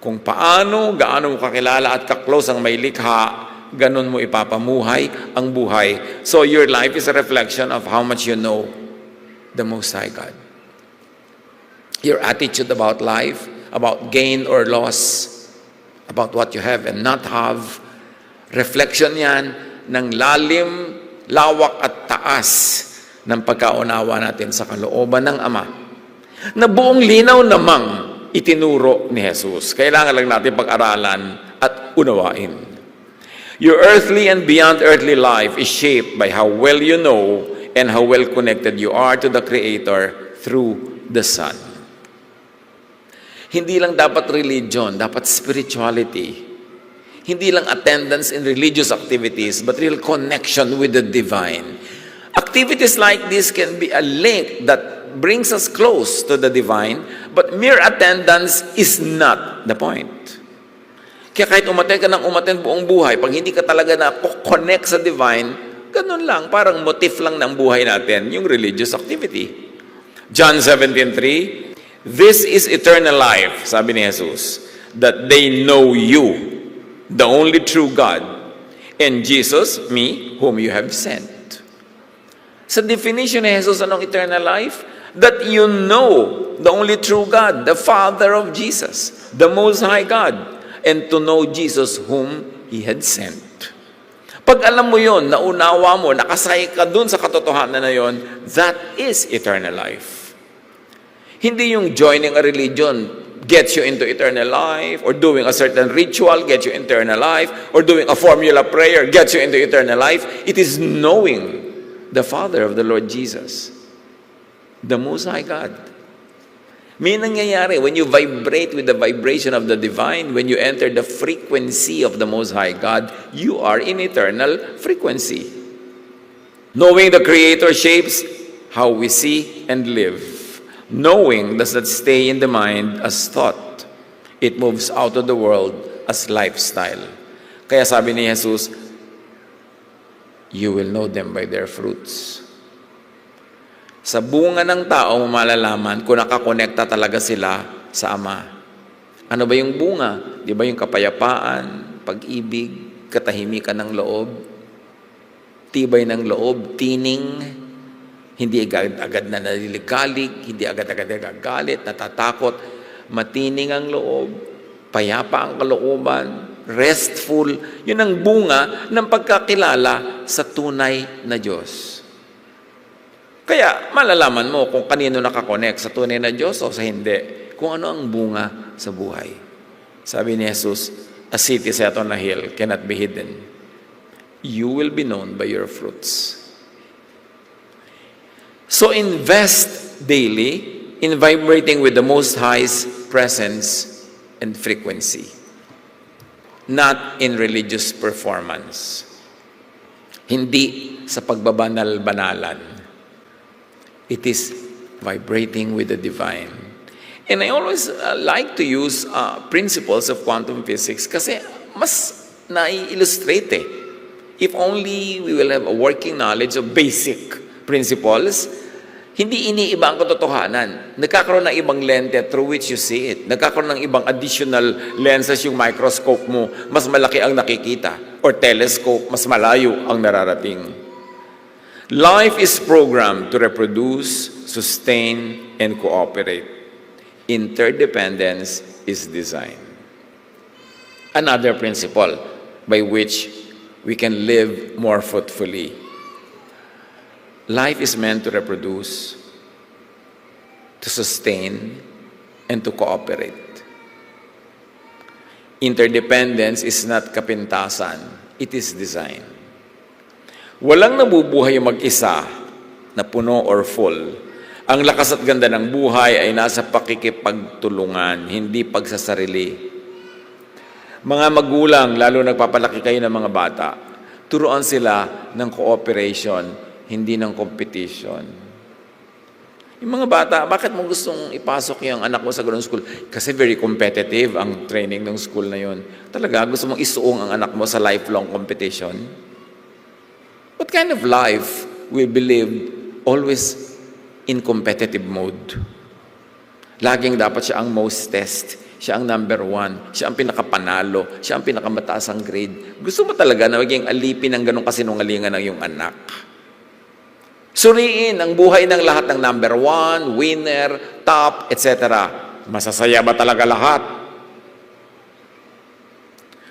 Kung gaano mo kakilala at ka-close ang may likha, ganun mo ipapamuhay ang buhay. So your life is a reflection of how much you know the Most High God. Your attitude about life, about gain or loss, about what you have and not have, reflection yan ng lalim, lawak at taas ng pagkaunawa natin sa kalooban ng Ama, na buong linaw namang itinuro ni Jesus. Kailangan lang natin pag-aralan at unawain. Your earthly and beyond earthly life is shaped by how well you know and how well connected you are to the Creator through the Son. Hindi lang dapat religion, dapat spirituality. Hindi lang attendance in religious activities, but real connection with the divine. Activities like this can be a link that brings us close to the divine, but mere attendance is not the point. Kaya kahit umaten ka ng umaten buong buhay, pag hindi ka talaga na-connect sa divine, ganun lang, parang motif lang ng buhay natin, yung religious activity. John 17:3, "This is eternal life," sabi ni Jesus, "that they know you, the only true God, and Jesus, me, whom you have sent." Sa definition ni Jesus, anong eternal life? That you know the only true God, the Father of Jesus, the Most High God, and to know Jesus whom He had sent. Pag alam mo yon, naunawa mo, nakasay ka dun sa katotohanan na yon, that is eternal life. Hindi yung joining a religion gets you into eternal life, or doing a certain ritual gets you eternal life, or doing a formula prayer gets you into eternal life. It is knowing the Father of the Lord Jesus, the Most High God. May nangyayari when you vibrate with the vibration of the divine, when you enter the frequency of the Most High God, you are in eternal frequency. Knowing the Creator shapes how we see and live. Knowing does not stay in the mind as thought. It moves out of the world as lifestyle. Kaya sabi ni Jesus, you will know them by their fruits. Sa bunga ng tao, malalaman kung nakakonekta talaga sila sa Ama. Ano ba yung bunga? Di ba yung kapayapaan, pag-ibig, katahimikan ng loob, tibay ng loob, tining, hindi agad-agad na naliligalig, hindi agad-agad nagagalit, natatakot, matining ang loob, payapa ang kalooban, restful. Yun ang bunga ng pagkakilala sa tunay na Diyos. Kaya malalaman mo kung kanino nakakonect, sa tunay na Diyos o sa hindi, kung ano ang bunga sa buhay. Sabi ni Jesus, "A city set on a hill cannot be hidden. You will be known by your fruits." So invest daily in vibrating with the Most High's presence and frequency, not in religious performance. Hindi sa pagbabanal-banalan. It is vibrating with the divine. And I always like to use principles of quantum physics kasi mas nai-illustrate eh. If only we will have a working knowledge of basic principles, hindi iniiba ang katotohanan. Nagkakaroon ng ibang lente through which you see it. Nagkakaroon ng ibang additional lenses yung microscope mo, mas malaki ang nakikita. Or telescope, mas malayo ang nararating. Life is programmed to reproduce, sustain, and cooperate. Interdependence is design. Another principle by which we can live more fruitfully. Life is meant to reproduce, to sustain, and to cooperate. Interdependence is not kapintasan, it is design. Walang nabubuhay mag-isa na puno or full. Ang lakas at ganda ng buhay ay nasa pakikipagtulungan, hindi pagsasarili. Mga magulang, lalo nagpapalaki kayo ng mga bata, turuan sila ng cooperation, hindi ng competition. Yung mga bata, bakit mo gustong ipasok yung anak mo sa ganung school? Kasi very competitive ang training ng school na yun. Talaga, gusto mong isuong ang anak mo sa lifelong competition? What kind of life will be lived always in competitive mode? Laging dapat siya ang most test. Siya ang number 1. Siya ang pinakapanalo. Siya ang pinakamataas ang grade. Gusto mo talaga na maging alipin ng ganong kasinungalingan ng iyong anak? Suriin ang buhay ng lahat ng number 1, winner, top, etc. Masasaya ba talaga lahat?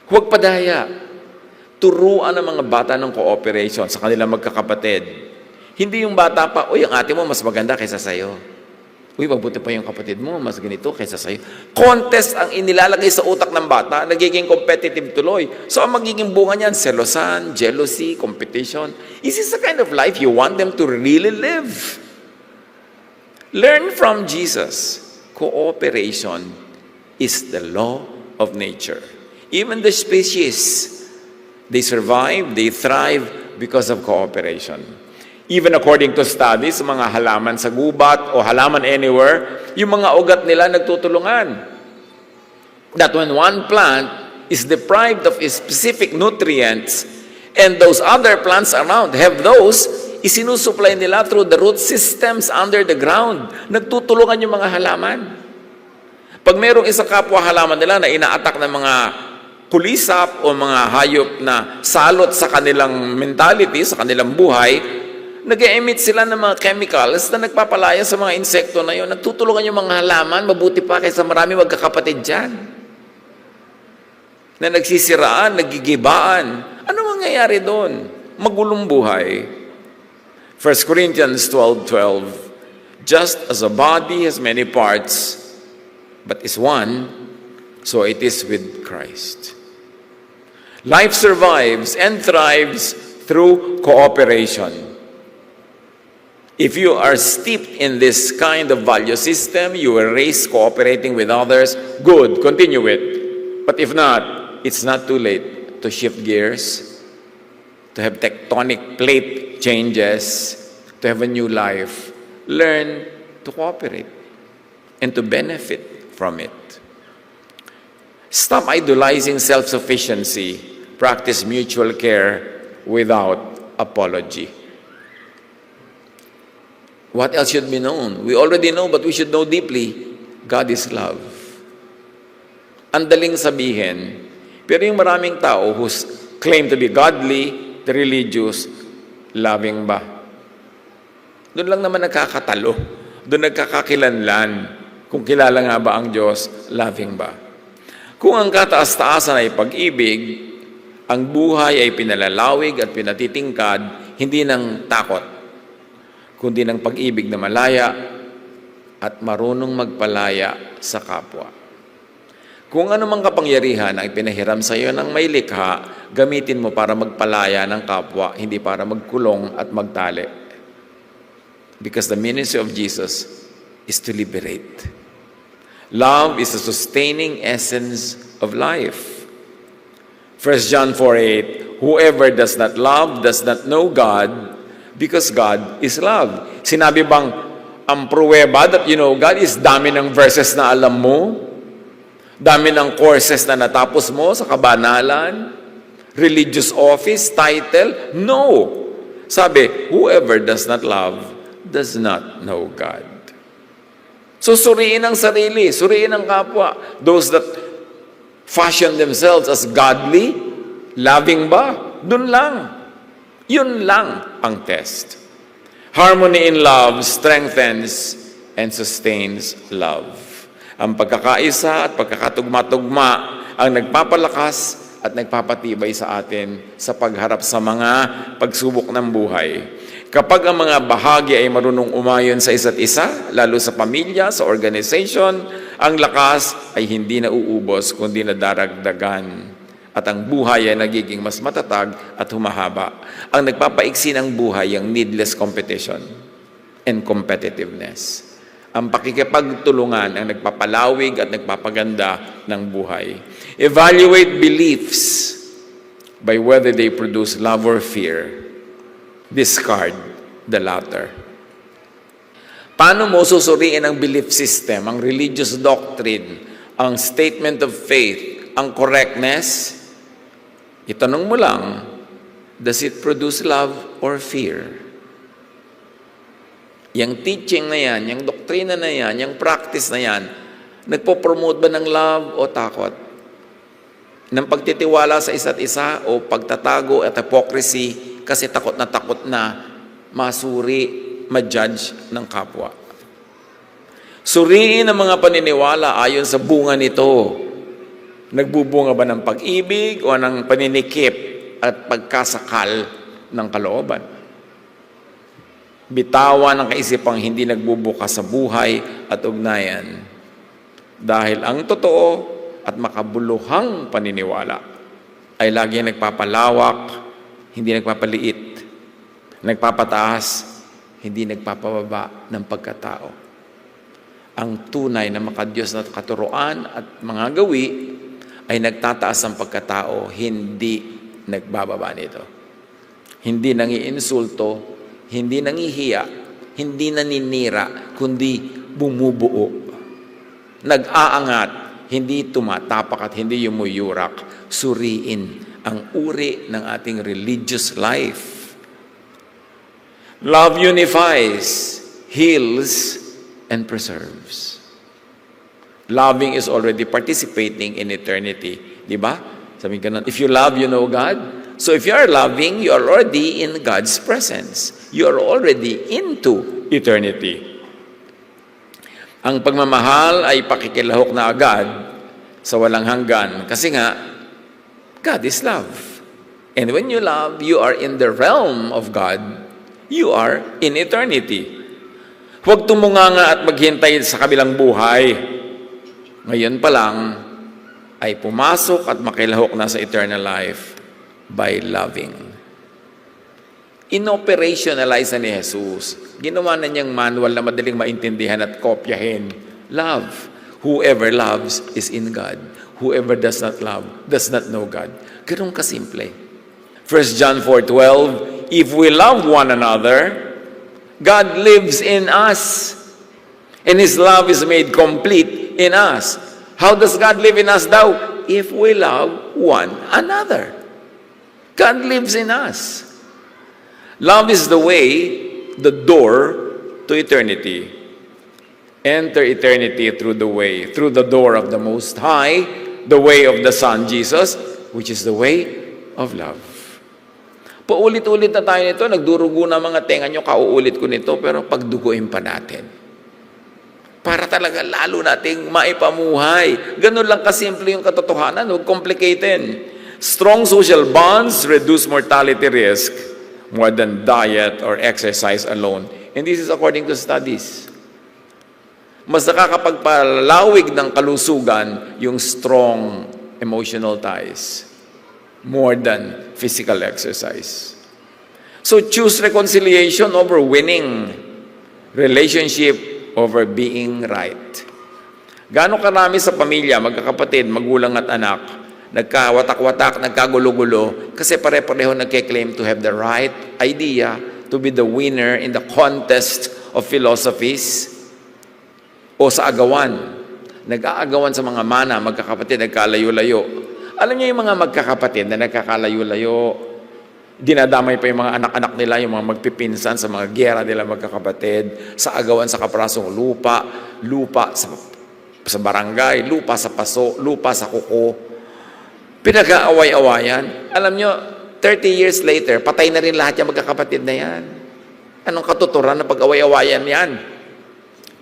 Huwag padaya. Turuan ang mga bata ng cooperation sa kanilang magkakapatid. Hindi yung bata pa, uy, ang ate mo mas maganda kaysa sayo. Uy, mabuti pa yung kapatid mo, mas ganito kaysa sa'yo. Contest ang inilalagay sa utak ng bata, nagiging competitive tuloy. So, ang magiging bunga niyan, selosan, jealousy, competition. Is this the kind of life you want them to really live? Learn from Jesus. Cooperation is the law of nature. Even the species, they survive, they thrive because of cooperation. Even according to studies, mga halaman sa gubat o halaman anywhere, yung mga ugat nila nagtutulungan. That when one plant is deprived of specific nutrients and those other plants around have those, isinusupply nila through the root systems under the ground. Nagtutulungan yung mga halaman. Pag mayroong isang kapwa halaman nila na ina-attack ng mga kulisap o mga hayop na salot sa kanilang mentality, sa kanilang buhay, nag-emit sila ng mga chemicals na nagpapalaya sa mga insekto na yun. Nagtutulungan yung mga halaman, mabuti pa kaysa marami magkakapatid dyan. Na nagsisiraan, nagigibaan. Ano mangyayari doon? Magulong buhay. 1 Corinthians 12:12, just as a body has many parts, but is one, so it is with Christ. Life survives and thrives through cooperation. If you are steeped in this kind of value system, you will raise cooperating with others. Good, continue it. But if not, it's not too late to shift gears, to have tectonic plate changes, to have a new life. Learn to cooperate and to benefit from it. Stop idolizing self-sufficiency. Practice mutual care without apology. What else should be known? We already know, but we should know deeply. God is love. Ang daling sabihin, pero yung maraming tao who claim to be godly, the religious, loving ba? Doon lang naman nagkakatalo. Doon nagkakakilanlan. Kung kilala nga ba ang Diyos, loving ba? Kung ang kataas-taasan ay pag-ibig, ang buhay ay pinalalawig at pinatitingkad, hindi ng takot, kundi ng pag-ibig na malaya at marunong magpalaya sa kapwa. Kung ano mang kapangyarihan ang ipinahiram sa iyo ng may likha, gamitin mo para magpalaya ng kapwa, hindi para magkulong at magtali. Because the ministry of Jesus is to liberate. Love is the sustaining essence of life. 1 John 4:8, whoever does not love does not know God, because God is love. Sinabi bang ang pruweba that you know God is dami ng verses na alam mo? Dami ng courses na natapos mo sa kabanalan? Religious office, title? No. Sabi, whoever does not love does not know God. So suriin ang sarili, suriin ang kapwa. Those that fashion themselves as godly, loving ba? Dun lang. Yun lang ang test. Harmony in love strengthens and sustains love. Ang pagkakaisa at pagkakatugma-tugma ang nagpapalakas at nagpapatibay sa atin sa pagharap sa mga pagsubok ng buhay. Kapag ang mga bahagi ay marunong umayon sa isa't isa, lalo sa pamilya, sa organization, ang lakas ay hindi na uubos kundi nadaragdagan. At ang buhay ay nagiging mas matatag at humahaba. Ang nagpapaiksi ng buhay ang needless competition and competitiveness. Ang pakikipagtulungan ang nagpapalawig at nagpapaganda ng buhay. Evaluate beliefs by whether they produce love or fear. Discard the latter. Paano mo susuriin ang belief system, ang religious doctrine, ang statement of faith, ang correctness? Itanong mo lang, does it produce love or fear? Yang teaching na yan, yung doktrina na yan, yung practice na yan, nagpo-promote ba ng love o takot? Ng pagtitiwala sa isa't isa o pagtatago at hypocrisy kasi takot na masuri, ma-judge ng kapwa. Suriin ang mga paniniwala ayon sa bunga nito. Nagbubunga ba ng pag-ibig o ng paninikip at pagkasakal ng kalooban? Bitawan ang kaisipang hindi nagbubukas sa buhay at ugnayan. Dahil ang totoo at makabuluhang paniniwala ay laging nagpapalawak, hindi nagpapaliit, nagpapataas, hindi nagpapababa ng pagkatao. Ang tunay na makadiyos na katuruan at mga gawi ay nagtataas ang pagkatao, hindi nagbababa nito. Hindi nangiinsulto, hindi nangihiya, hindi naninira, kundi bumubuo. Nag-aangat, hindi tumatapak at hindi yumuyurak. Suriin ang uri ng ating religious life. Love unifies, heals, and preserves. Loving is already participating in eternity. Di ba? Sabi ka if you love, you know God. So if you are loving, you are already in God's presence. You are already into eternity. Ang pagmamahal ay pakikilahok na agad sa walang hanggan. Kasi nga, God is love. And when you love, you are in the realm of God. You are in eternity. Huwag tumunganga at maghintay sa kabilang buhay. Ngayon pa lang, ay pumasok at makilahok na sa eternal life by loving. Inoperationalize na ni Jesus. Ginawa na niyang manual na madaling maintindihan at kopyahin. Love. Whoever loves is in God. Whoever does not love does not know God. Ganun kasimple. 1 John 4:12, if we love one another, God lives in us, and His love is made complete in us. How does God live in us daw? If we love one another. God lives in us. Love is the way, the door to eternity. Enter eternity through the door of the Most High, the way of the Son, Jesus, which is the way of love. Paulit-ulit na tayo nito, nagdurugo na mga tenga nyo, kauulit ko nito, pero pagduguin pa natin. Para talaga lalo nating maipamuhay. Ganun lang kasimple yung katotohanan, huwag complicated. Strong social bonds reduce mortality risk more than diet or exercise alone. And this is according to studies. Mas nakakapagpalawig ng kalusugan yung strong emotional ties more than physical exercise. So choose reconciliation over winning relationship over being right. Gaano karami sa pamilya, magkakapatid, magulang at anak, nagkawatak-watak, nagkagulo-gulo, kasi pare-pareho nagke-claim to have the right idea, to be the winner in the contest of philosophies, o sa agawan. Nag-aagawan sa mga mana, magkakapatid, nagkalayo-layo. Alam niyo yung mga magkakapatid na nagkakalayo-layo, dinadamay pa yung mga anak-anak nila, yung mga magpipinsan sa mga giyera nila magkakapatid, sa agawan sa kaprasong lupa, lupa sa barangay, lupa sa paso, lupa sa kuko. Pinag-aaway-awayan. Alam nyo, 30 years later, patay na rin lahat yung magkakapatid na yan. Anong katuturan na pag-away-awayan yan?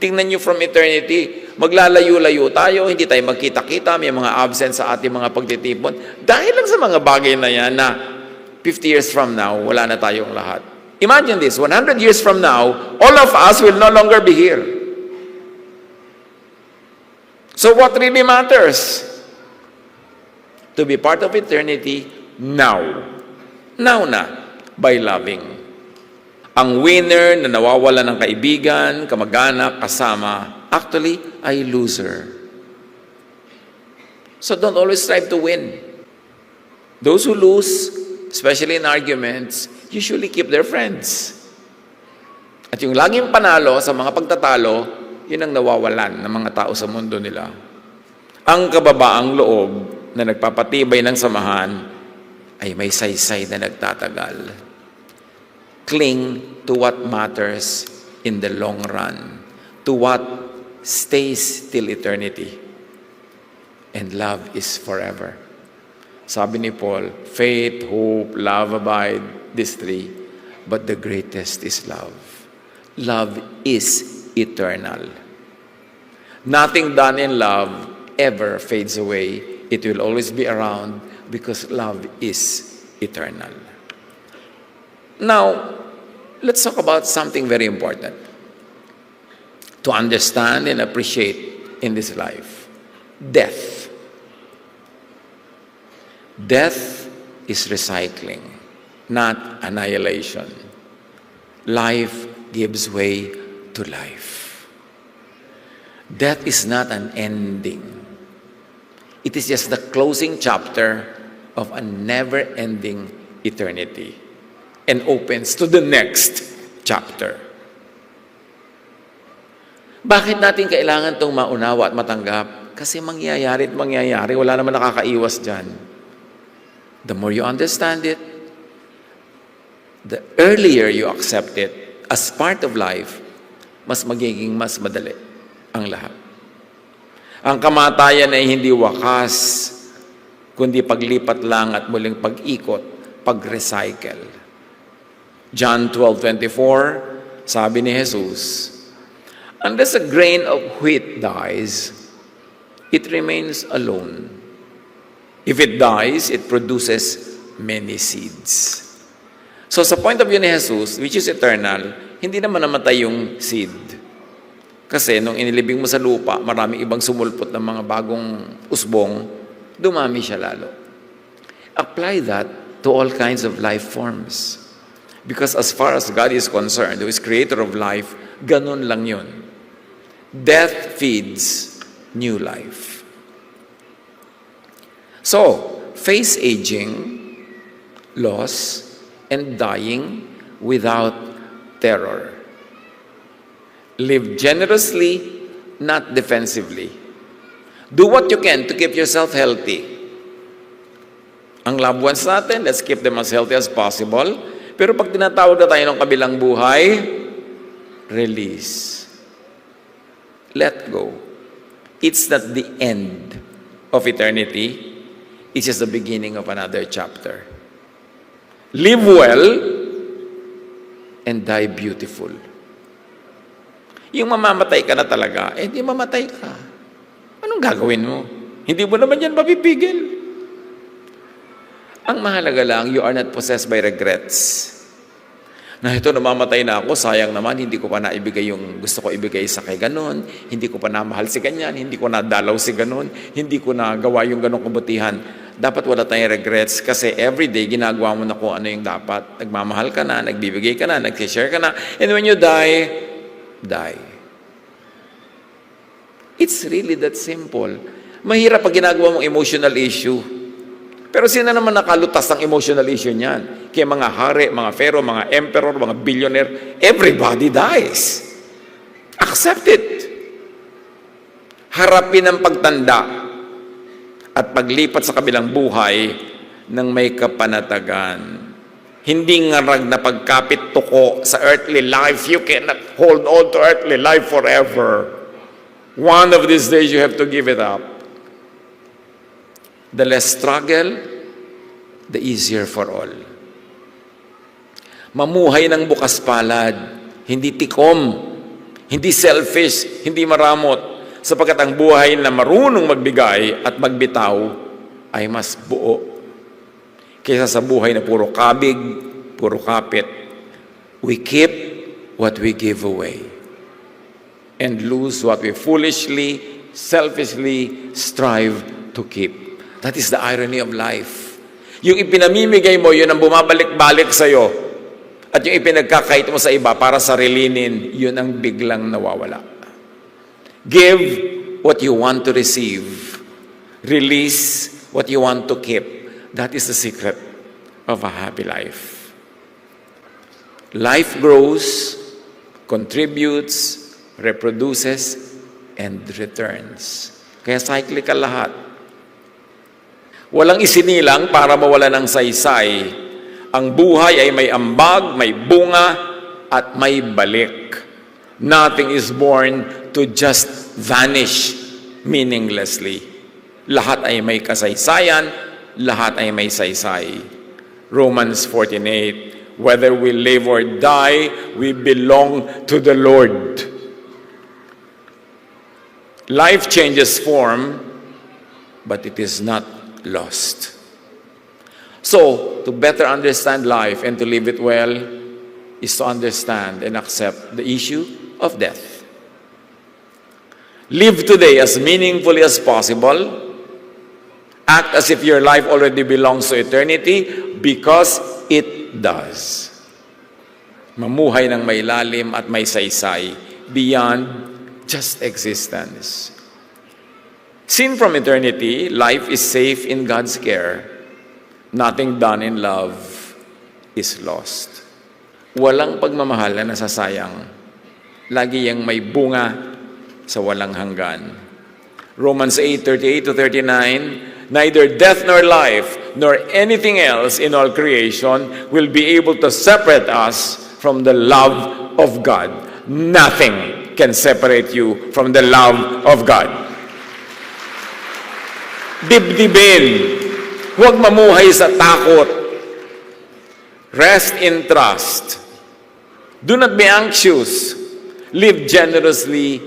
Tingnan nyo from eternity, maglalayo-layo tayo, hindi tayo magkita-kita, may mga absent sa ating mga pagtitipon. Dahil lang sa mga bagay na yan na 50 years from now, wala na tayong lahat. Imagine this, 100 years from now, all of us will no longer be here. So what really matters? To be part of eternity now. Now na, by loving. Ang winner na nawawala ng kaibigan, kamag-anak, kasama, actually, ay loser. So don't always strive to win. Those who lose, especially in arguments, usually keep their friends. At yung laging panalo sa mga pagtatalo, yun ang nawawalan ng mga tao sa mundo nila. Ang kababaang loob na nagpapatibay ng samahan ay may saysay na nagtatagal. Cling to what matters in the long run, to what stays till eternity. And love is forever. Sabi ni Paul, faith, hope, love abide, these three, but the greatest is love. Love is eternal. Nothing done in love ever fades away. It will always be around because love is eternal. Now, let's talk about something very important to understand and appreciate in this life. Death. Death is recycling, not annihilation. Life gives way to life. Death is not an ending. It is just the closing chapter of a never-ending eternity and opens to the next chapter. Bakit natin kailangan itong maunawa at matanggap? Kasi mangyayari at mangyayari. Wala naman nakakaiwas dyan. The more you understand it, the earlier you accept it as part of life, mas magiging mas madali ang lahat. Ang kamatayan ay hindi wakas, kundi paglipat lang at muling pag-ikot, pag-recycle. John 12:24, sabi ni Jesus, unless a grain of wheat dies, it remains alone. If it dies, it produces many seeds. So sa point of view ni Jesus, which is eternal, hindi naman namatay yung seed. Kasi nung inilibing mo sa lupa, maraming ibang sumulpot ng mga bagong usbong, dumami siya lalo. Apply that to all kinds of life forms. Because as far as God is concerned, who is creator of life, ganun lang yun. Death feeds new life. So, face aging, loss, and dying without terror. Live generously, not defensively. Do what you can to keep yourself healthy. Ang loved ones natin, let's keep them as healthy as possible. Pero pag tinatawag na tayo ng kabilang buhay, release. Let go. It's not the end of eternity. It's just the beginning of another chapter. Live well and die beautiful. Yung mamamatay ka na talaga, di mamatay ka. Anong gagawin mo? Hindi mo naman yan mapipigil. Ang mahalaga lang, you are not possessed by regrets. Na ito, namamatay na ako, sayang naman, hindi ko pa naibigay yung gusto ko ibigay sa kay ganon, hindi ko pa namahal si ganyan, hindi ko nadalaw si ganon, hindi ko nagawa yung ganong kabutihan. Dapat wala tayong regrets kasi everyday ginagawa mo na kung ano yung dapat. Nagmamahal ka na, nagbibigay ka na, nag-share ka na, and when you die, die. It's really that simple. Mahirap pag ginagawa mong emotional issue. Pero sino naman nakalutas ng emotional issue niyan? Kaya mga hari, mga pharaoh, mga emperor, mga billionaire, everybody dies. Accept it. Harapin ang pagtanda at paglipat sa kabilang buhay ng may kapanatagan. Hindi ngarag na pagkapit tuko sa earthly life. You cannot hold on to earthly life forever. One of these days you have to give it up. The less struggle, the easier for all. Mamuhay ng bukas palad, hindi tikom, hindi selfish, hindi maramot, sapagkat ang buhay na marunong magbigay at magbitaw ay mas buo kaysa sa buhay na puro kabig, puro kapit. We keep what we give away and lose what we foolishly, selfishly strive to keep. That is the irony of life. Yung ipinamimigay mo, yun ang bumabalik-balik sa'yo. At yung ipinagkakait mo sa iba para sarilinin, yun ang biglang nawawala. Give what you want to receive. Release what you want to keep. That is the secret of a happy life. Life grows, contributes, reproduces, and returns. Kaya cyclical lahat. Walang isinilang para mawala ng saysay. Ang buhay ay may ambag, may bunga, at may balik. Nothing is born to just vanish meaninglessly. Lahat ay may kasaysayan, lahat ay may saysay. Romans 14:8, whether we live or die, we belong to the Lord. Life changes form, but it is not lost. So, to better understand life and to live it well is to understand and accept the issue of death. Live today as meaningfully as possible. Act as if your life already belongs to eternity because it does. Mamuhay ng may lalim at may saysay beyond just existence. Seen from eternity, life is safe in God's care. Nothing done in love is lost. Walang pagmamahal na nasasayang. Lagi yang may bunga sa walang hanggan. Romans 8:38-39, neither death nor life, nor anything else in all creation will be able to separate us from the love of God. Nothing can separate you from the love of God. Dibdibin. Huwag mamuhay sa takot. Rest in trust. Do not be anxious. Live generously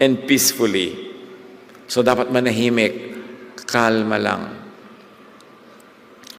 and peacefully. So dapat manahimik, kalma lang.